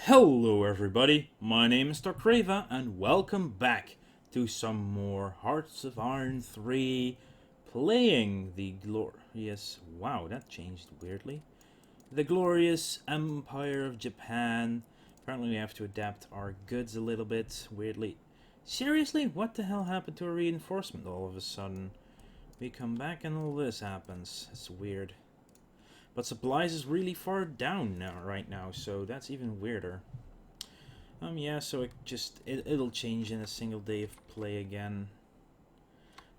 Hello everybody, my name is Doctrines and welcome back to some more Hearts of Iron 3 playing the glorious... Wow, that changed weirdly. The glorious Empire of Japan. Apparently we have to adapt our goods a little bit, weirdly. Seriously? What the hell happened to a reinforcement all of a sudden? We come back and all this happens. It's weird. But supplies is really far down now, right now, so that's even weirder. Yeah, so it'll change in a single day of play again.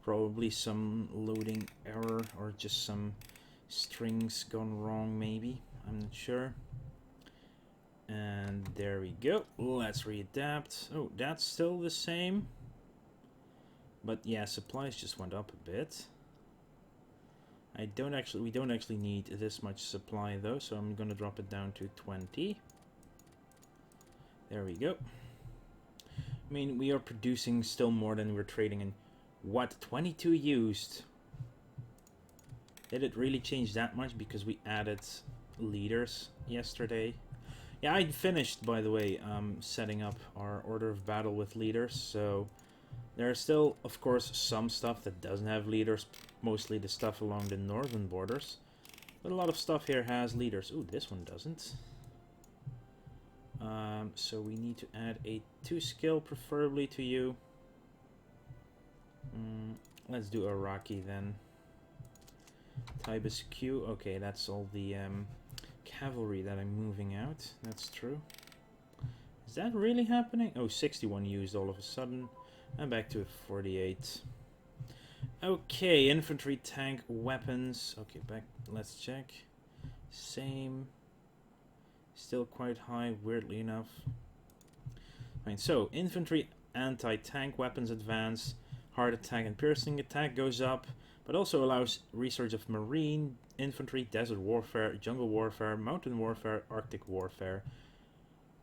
Probably some loading error or just some strings gone wrong, maybe. I'm not sure. And there we go. Let's readapt. Oh, that's still the same. But yeah, supplies just went up a bit. We don't actually need this much supply though, so I'm gonna drop it down to 20. There we go. I mean, we are producing still more than we're trading in. What? 22 used? Did it really change that much because we added leaders yesterday? Yeah, I finished, by the way, setting up our order of battle with leaders, so there's still, of course, some stuff that doesn't have leaders, mostly the stuff along the northern borders. But a lot of stuff here has leaders. Ooh, this one doesn't. So we need to add a 2 skill, preferably to you. Let's do Iraqi then. Tibus Q. Okay, that's all the cavalry that I'm moving out. That's true. Is that really happening? Oh, 61 used all of a sudden. I'm back to 48. Okay, infantry, tank, weapons. Okay, back. Let's check. Same. Still quite high, weirdly enough. Fine, so infantry, anti-tank weapons advance, hard attack and piercing attack goes up, but also allows research of marine, infantry, desert warfare, jungle warfare, mountain warfare, arctic warfare.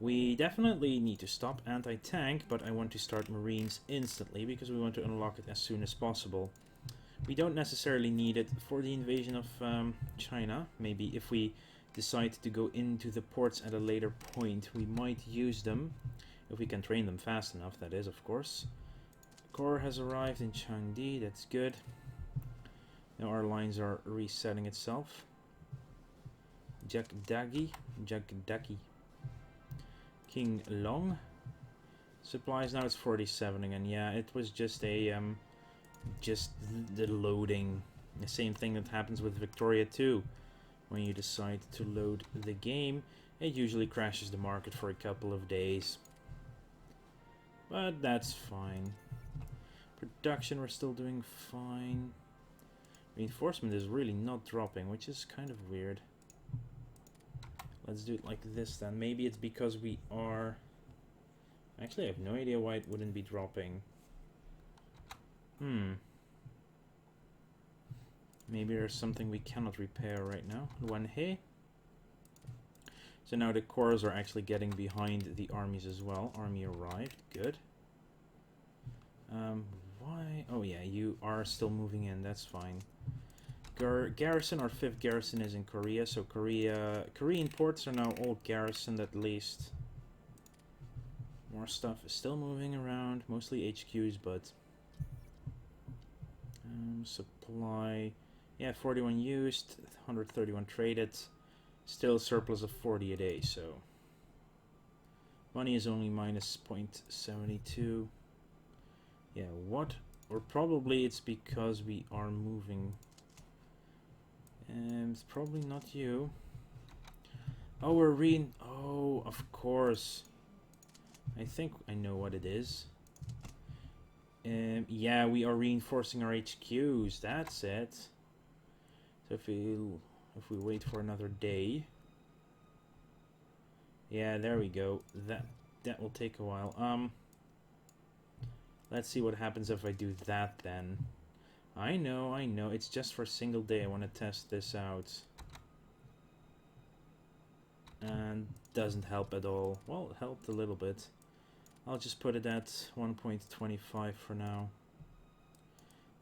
We definitely need to stop anti-tank, but I want to start marines instantly because we want to unlock it as soon as possible. We don't necessarily need it for the invasion of China. Maybe if we decide to go into the ports at a later point, we might use them. If we can train them fast enough, that is, of course. Corps has arrived in Changdi, that's good. Now our lines are resetting itself. Jakdagi. King Long. Supplies, now it's 47 again. Yeah, it was just a, just the loading. The same thing that happens with Victoria 2. When you decide to load the game, it usually crashes the market for a couple of days. But that's fine. Production, we're still doing fine. Reinforcement is really not dropping, which is kind of weird. Let's do it like this then. Maybe it's because we are... Actually, I have no idea why it wouldn't be dropping. Maybe there's something we cannot repair right now. Luanhe. So now the corps are actually getting behind the armies as well. Army arrived. Good. Why? Oh yeah, you are still moving in. That's fine. Garrison, our 5th garrison is in Korea. So Korean ports are now all garrisoned at least. More stuff is still moving around. Mostly HQs, but... supply... Yeah, 41 used, 131 traded, still surplus of 40 a day, so... Money is only minus 0.72. Yeah, what? Or probably it's because we are moving. And it's probably not you. Oh, we're Oh, of course. I think I know what it is. Yeah, we are reinforcing our HQs, that's it. So if we wait for another day, yeah, there we go. That will take a while. Let's see what happens if I do that then. I know. It's just for a single day. I want to test this out, and doesn't help at all. Well, it helped a little bit. I'll just put it at 1.25 for now,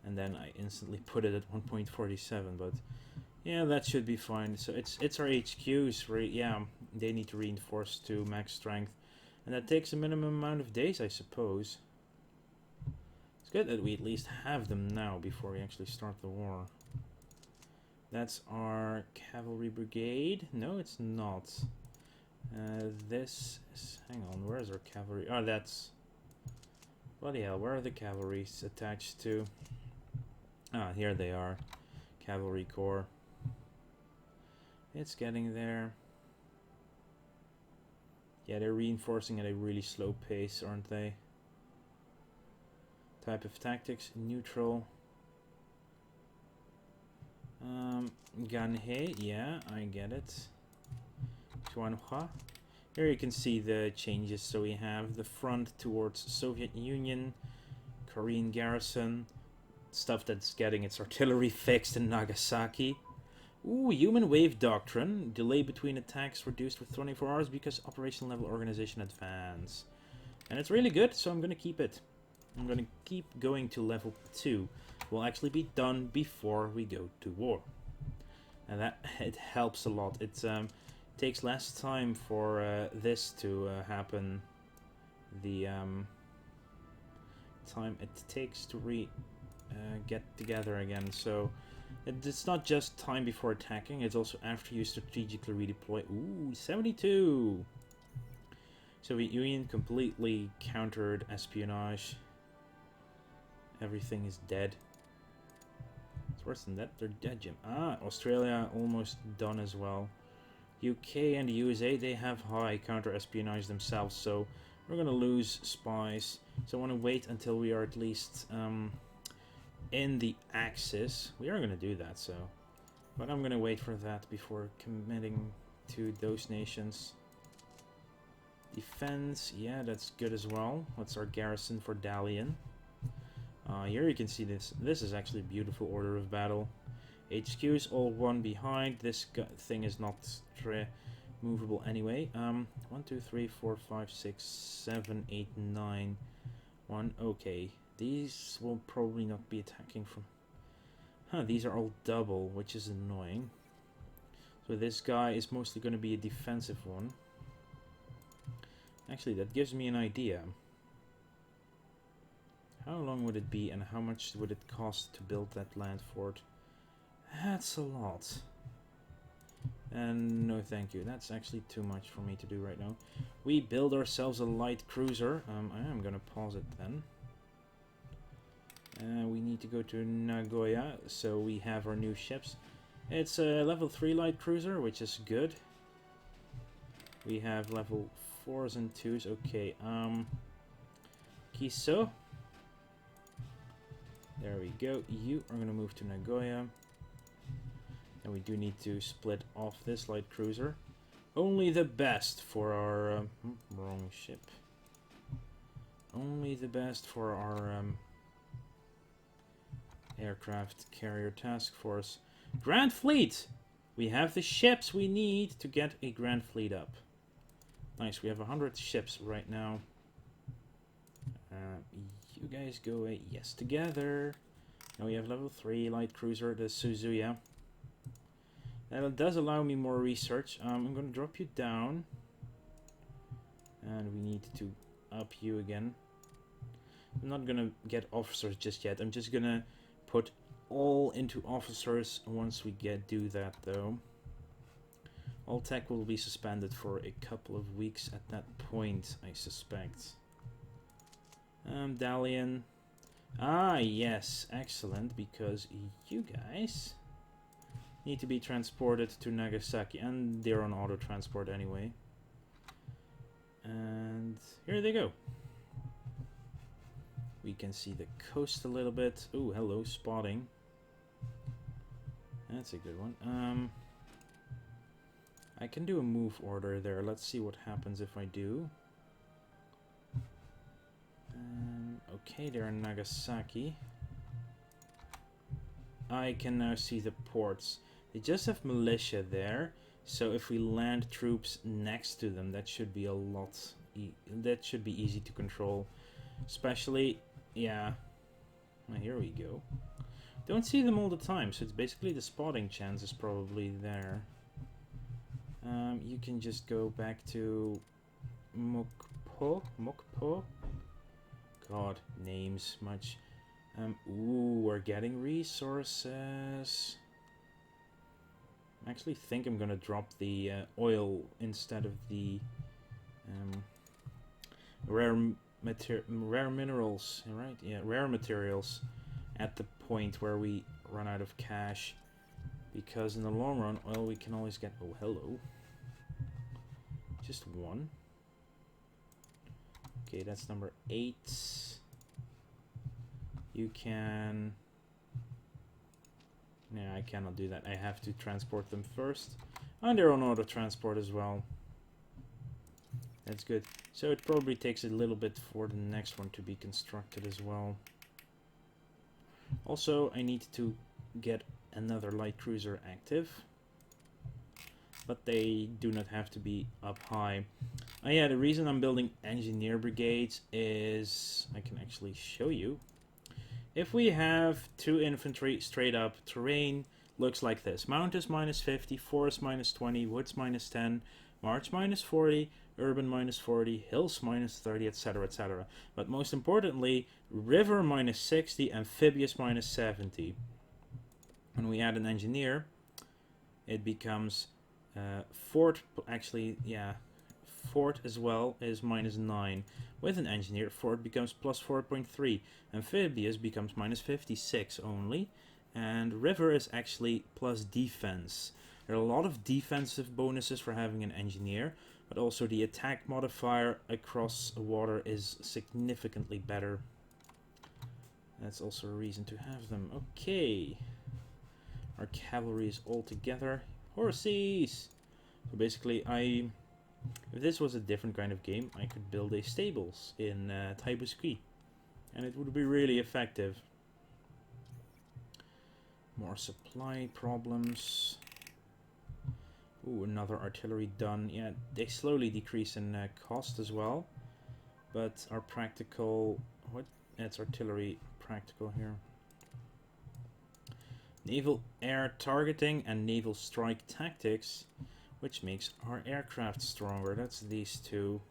and then I instantly put it at 1.47. But yeah, that should be fine. So it's our HQs, right? Yeah, they need to reinforce to max strength. And that takes a minimum amount of days, I suppose. It's good that we at least have them now before we actually start the war. That's our cavalry brigade. No, it's not. This is... Hang on, where is our cavalry? Oh, that's... Bloody hell, where are the cavalries attached to? Ah, here they are. Cavalry Corps. It's getting there. Yeah, they're reinforcing at a really slow pace, aren't they? Type of tactics, neutral. Ganhe, yeah, I get it. Tuanhua. Here you can see the changes. So we have the front towards Soviet Union, Korean garrison, stuff that's getting its artillery fixed in Nagasaki. Ooh, human wave doctrine. Delay between attacks reduced with 24 hours because operational level organization advance. And it's really good, so I'm going to keep it. I'm going to keep going to level 2. We'll actually be done before we go to war. And that it helps a lot. It takes less time for this to happen. The time it takes to get together again. So it's not just time before attacking, it's also after you strategically redeploy. Ooh, 72! Soviet Union completely countered espionage. Everything is dead. It's worse than that, they're dead, Jim. Ah, Australia almost done as well. UK and the USA, they have high counter-espionage themselves, so we're gonna lose spies. So I want to wait until we are at least in the Axis. We are gonna do that, so. But I'm gonna wait for that before committing to those nations. Defense, yeah, that's good as well. What's our garrison for Dalian? Here you can see this. This is actually a beautiful order of battle. HQs all one behind. This thing is not movable anyway. 1, 2, 3, 4, 5, 6, 7, 8, 9. 1. Okay. These will probably not be attacking from... Huh, these are all double, which is annoying. So this guy is mostly going to be a defensive one. Actually, that gives me an idea. How long would it be and how much would it cost to build that land fort? That's a lot. And no thank you. That's actually too much for me to do right now. We build ourselves a light cruiser. I am going to pause it then. We need to go to Nagoya, so we have our new ships. It's a level 3 light cruiser, which is good. We have level 4s and 2s. Okay, Kiso. There we go. You are going to move to Nagoya. And we do need to split off this light cruiser. Only the best for our... wrong ship. Only the best for our aircraft carrier task force. Grand Fleet! We have the ships we need to get a Grand Fleet up. Nice, we have 100 ships right now. You guys go away. Yes, together. Now we have level 3 light cruiser, the Suzuya. That does allow me more research. I'm going to drop you down. And we need to up you again. I'm not going to get officers just yet. I'm just going to put all into officers once we do that, though. All tech will be suspended for a couple of weeks at that point, I suspect. Dalian. Ah, yes, excellent, because you guys need to be transported to Nagasaki, and they're on auto transport anyway. And here they go. We can see the coast a little bit. Ooh, hello, spotting. That's a good one. I can do a move order there. Let's see what happens if I do. Okay, they're in Nagasaki. I can now see the ports. They just have militia there, so if we land troops next to them, that should be a lot. That should be easy to control. Especially, yeah. Well, here we go. Don't see them all the time, so it's basically the spotting chance is probably there. You can just go back to Mokpo. God, names much. Ooh, we're getting resources. I actually think I'm gonna drop the oil instead of the rare minerals, right? Yeah, rare materials at the point where we run out of cash, because in the long run, oil we can always get. Oh, hello. Just one. Okay, that's number 8. You can. No, I cannot do that. I have to transport them first. And they're on auto transport as well. That's good. So it probably takes a little bit for the next one to be constructed as well. Also, I need to get another light cruiser active. But they do not have to be up high. Yeah, the reason I'm building engineer brigades is... I can actually show you. If we have 2 infantry straight up, terrain looks like this. Mountains minus 50, forest minus 20, woods minus 10, march minus 40, urban minus 40, hills minus 30, etc, etc. But most importantly, river minus 60, amphibious minus 70. When we add an engineer, it becomes fort, actually, yeah, fort as well is minus 9. With an engineer, fort becomes plus 4.3. Amphibious becomes minus 56 only. And river is actually plus defense. There are a lot of defensive bonuses for having an engineer, but also the attack modifier across water is significantly better. That's also a reason to have them. Okay. Our cavalry is all together. Horses! So basically, if this was a different kind of game, I could build a stables in Taibuski, and it would be really effective. More supply problems. Ooh, another artillery done. Yeah, they slowly decrease in cost as well, but our practical... What? It's artillery practical here. Naval air targeting and naval strike tactics, which makes our aircraft stronger. That's these two.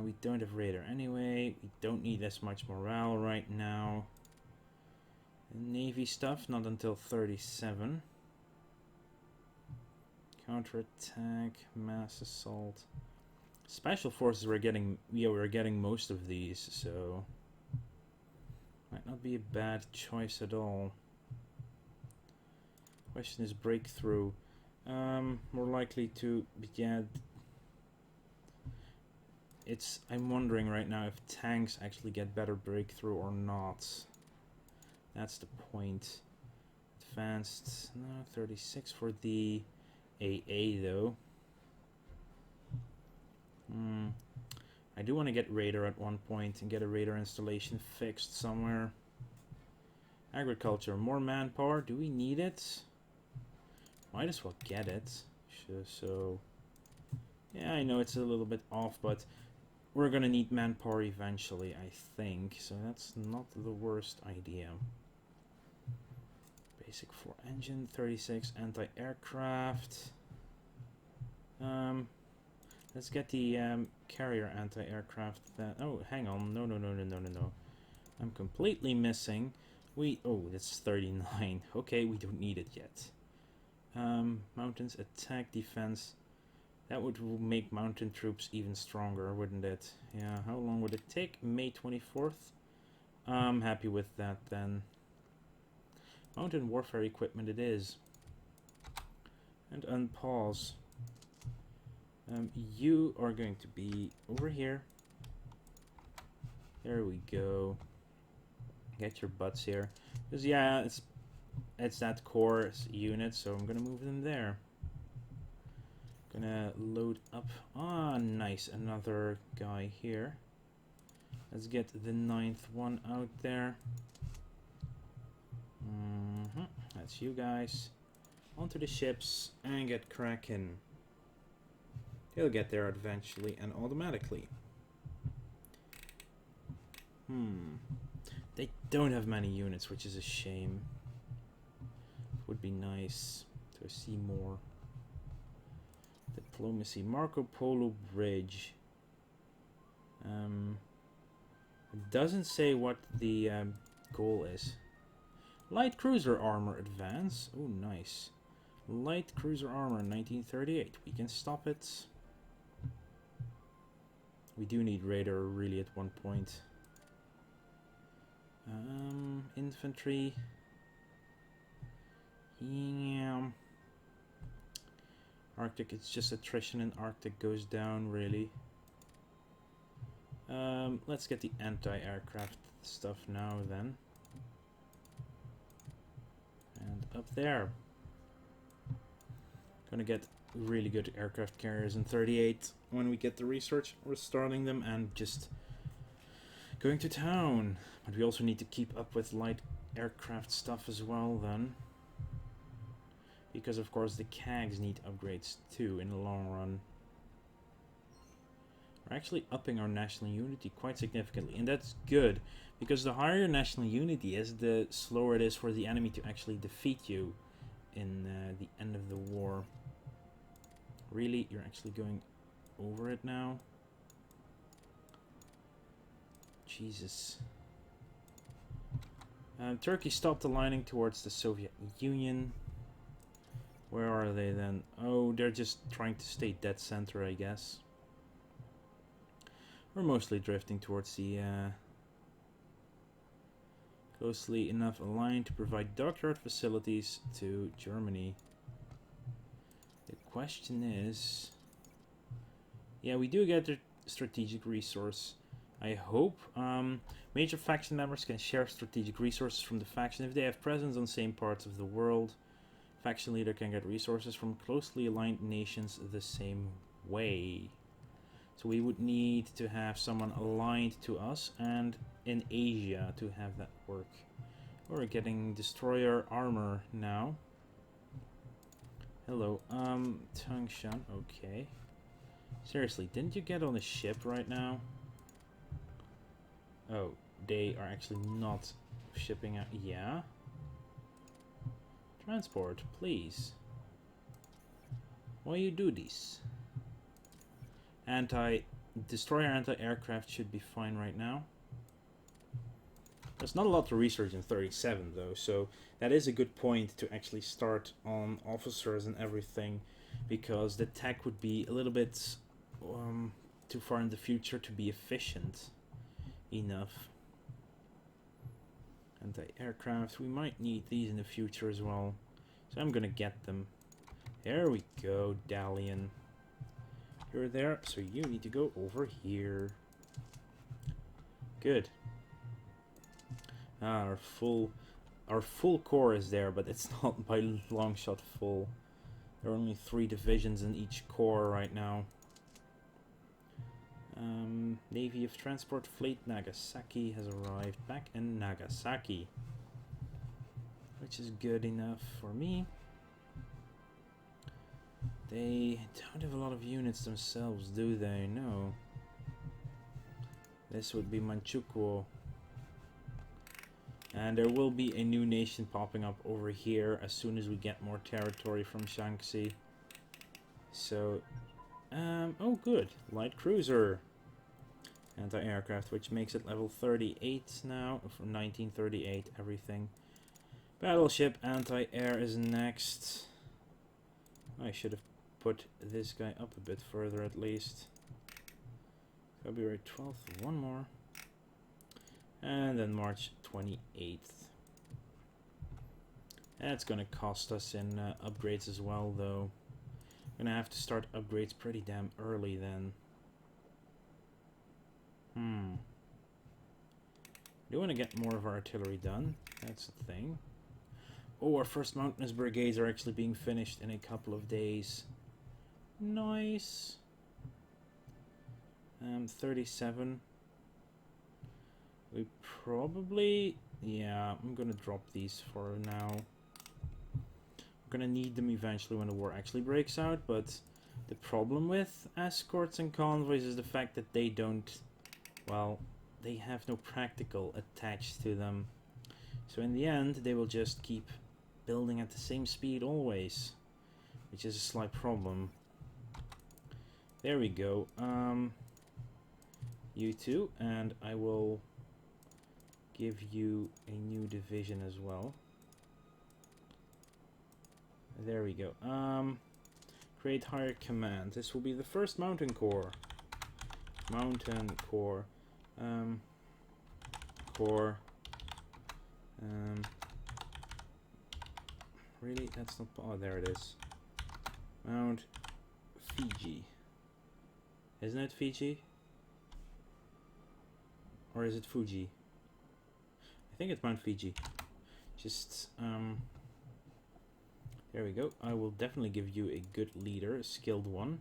We don't have radar anyway. We don't need as much morale right now. Navy stuff, not until 37. Counterattack, mass assault. Special forces, we're getting most of these, so might not be a bad choice at all. Question is breakthrough. More likely to be, yeah. I'm wondering right now if tanks actually get better breakthrough or not. That's the point. Advanced, no, 36 for the AA though. I do want to get radar at one point and get a radar installation fixed somewhere. Agriculture, more manpower. Do we need it? Might as well get it. So yeah, I know it's a little bit off, but we're gonna need manpower eventually, I think. So that's not the worst idea. Basic 4 engine, 36 anti-aircraft. Let's get the carrier anti-aircraft. Oh, hang on. No. I'm completely missing. Oh, that's 39. Okay, we don't need it yet. Mountains, attack, defense. That would make mountain troops even stronger, wouldn't it? Yeah, how long would it take? May 24th? I'm happy with that then. Mountain warfare equipment it is. And unpause. You are going to be over here. There we go. Get your butts here. Because yeah, it's that core unit, so I'm gonna move them there. Gonna load up. Ah, nice. Another guy here. Let's get the 9th one out there. That's you guys. Onto the ships and get cracking. He'll get there eventually and automatically. They don't have many units, which is a shame. Would be nice to see more. Diplomacy. Marco Polo Bridge. It doesn't say what the goal is. Light cruiser armor advance. Oh, nice. Light cruiser armor 1938. We can stop it. We do need radar really at one point. Infantry. Yeah. Arctic, it's just attrition in Arctic goes down really. Let's get the anti-aircraft stuff now then. And up there. Gonna get really good aircraft carriers in 38 when we get the research. We're starting them and just going to town. But we also need to keep up with light aircraft stuff as well then. Because of course the CAGs need upgrades too in the long run. We're actually upping our national unity quite significantly, and that's good, because the higher your national unity is, the slower it is for the enemy to actually defeat you in the end of the war. Really? You're actually going over it now? Jesus. Turkey stopped aligning towards the Soviet Union. Where are they then? Oh, they're just trying to stay dead center, I guess. We're mostly drifting towards the closely enough aligned to provide dockyard facilities to Germany. The question is, yeah, we do get the strategic resource. I hope major faction members can share strategic resources from the faction if they have presence on same parts of the world. Faction leader can get resources from closely aligned nations the same way. So we would need to have someone aligned to us and in Asia to have that work. We're getting destroyer armor now. Hello, Tangshan, okay. Seriously, didn't you get on a ship right now? Oh, they are actually not shipping out, yeah? Transport, please. Why you do this? Destroyer anti-aircraft should be fine right now. There's not a lot to research in 37 though, so that is a good point to actually start on officers and everything, because the tech would be a little bit too far in the future to be efficient enough. Anti-aircraft, we might need these in the future as well, so I'm gonna get them. There we go, Dalian. You're there, so you need to go over here. Good. Our full core is there, but it's not by long shot full. There are only 3 divisions in each core right now. Navy of Transport Fleet Nagasaki has arrived back in Nagasaki, which is good enough for me. They don't have a lot of units themselves, do they? No. This would be Manchukuo. And there will be a new nation popping up over here as soon as we get more territory from Shaanxi. So, oh good, light cruiser. Anti-aircraft, which makes it level 38 now, from 1938, everything. Battleship anti-air is next. I should have put this guy up a bit further at least. February 12th, one more. And then March 28th. That's gonna cost us in upgrades as well, though. Gonna have to start upgrades pretty damn early then. Do want to get more of our artillery done. That's the thing. Oh, our first mountainous brigades are actually being finished in a couple of days. Nice. 37. We probably... yeah, I'm gonna drop these for now. We're gonna need them eventually when the war actually breaks out, but the problem with escorts and convoys is the fact that they don't... well, they have no practical attached to them. So in the end, they will just keep building at the same speed always, which is a slight problem. There we go. You two, and I will give you a new division as well. There we go. Create higher command. This will be the first mountain corps. Mountain corps. Corps. Really? That's not... Oh, there it is. Mount Fiji. Isn't it Fiji? Or is it Fuji? I think it's Mount Fiji. Just, there we go. I will definitely give you a good leader, a skilled one.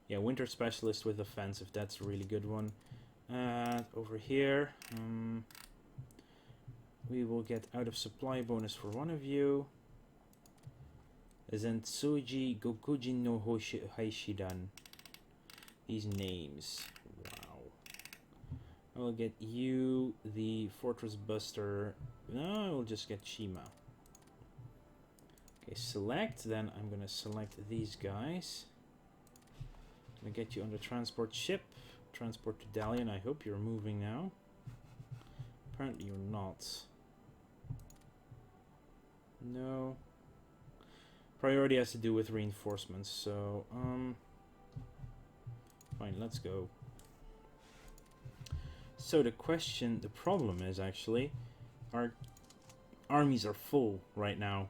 Yeah, Winter Specialist with Offensive, that's a really good one. Over here, we will get out of supply bonus for one of you. Zentsuji Gokujin no Haishidan. These names. Wow. I will get you the Fortress Buster. No, I will just get Shima. Okay, select. Then I'm going to select these guys. I'm going to get you on the transport ship. Transport to Dalian. I hope you're moving now. Apparently you're not. No. Priority has to do with reinforcements, so, fine, let's go. So the problem is actually, our armies are full right now.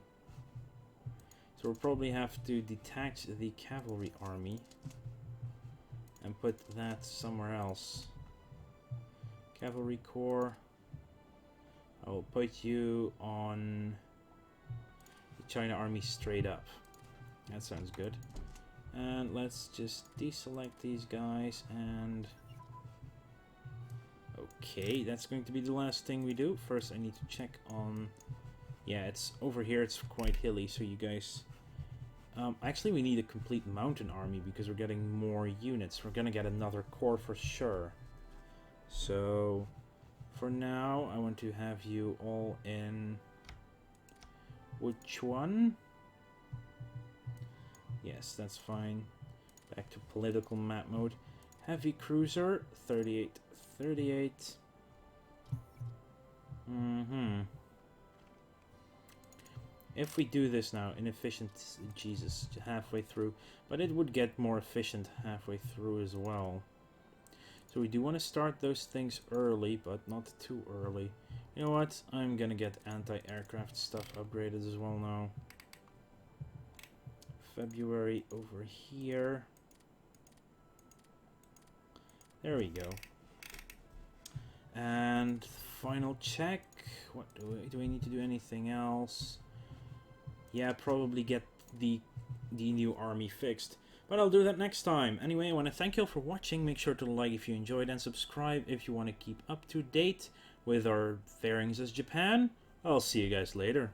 So we'll probably have to detach the cavalry army and put that somewhere else. Cavalry corps. I will put you on the China army straight up. That sounds good. And let's just deselect these guys and... Okay, that's going to be the last thing we do. First I need to check on... Yeah, it's over here, it's quite hilly, so you guys... actually we need a complete mountain army because we're getting more units. We're gonna get another corps for sure. So... For now, I want to have you all in... Which one? Yes, that's fine. Back to political map mode. Heavy cruiser, 38, 38. If we do this now, inefficient, Jesus, halfway through. But it would get more efficient halfway through as well. So we do want to start those things early, but not too early. You know what? I'm gonna get anti-aircraft stuff upgraded as well now. February over here. There we go. And final check. What do we need to do anything else? Yeah, probably get the new army fixed. But I'll do that next time. Anyway, I want to thank you all for watching. Make sure to like if you enjoyed and subscribe if you want to keep up to date with our fairings as Japan. I'll see you guys later.